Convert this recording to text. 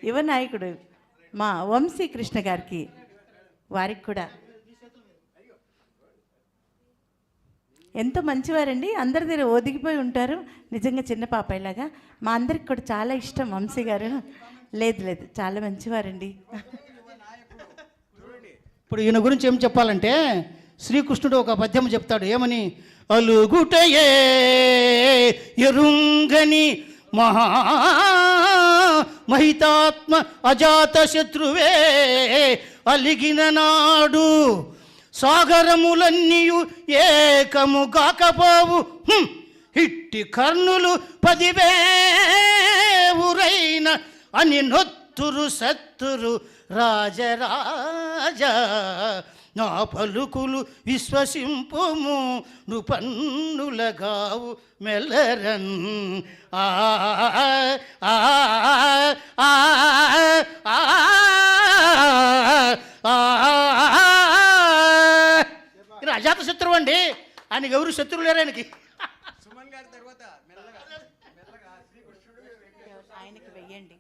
యువ నాయకుడు మా వంశీ కృష్ణ గారికి, వారికి కూడా ఎంతో మంచివారండి. అందరి దగ్గర ఒదిగిపోయి ఉంటారు, నిజంగా చిన్న పాపాయిలాగా. మా అందరికి కూడా చాలా ఇష్టం వంశీ గారు. లేదు లేదు, చాలా మంచివారండి. ఇప్పుడు ఈయన గురించి ఏం చెప్పాలంటే, శ్రీకృష్ణుడు ఒక పద్యం చెప్తాడు. ఏమని? అలుగుటయే ఎరుంగని మహితాత్మ అజాత శత్రువే అలిగిన నాడు సాగరములన్నీయు ఏకము కాకపోవు ఇట్టి కర్ణులు 10,000 అని నొత్తురు సత్తురు రాజరాజా. నా పలుకులు విశ్వసింపుము నృపన్నులగావు మెల్లరన్. అజాత శత్రువు అండి, ఆయనకి ఎవరు శత్రువు లేరు. ఆయనకి ఆయనకి వెయ్యండి.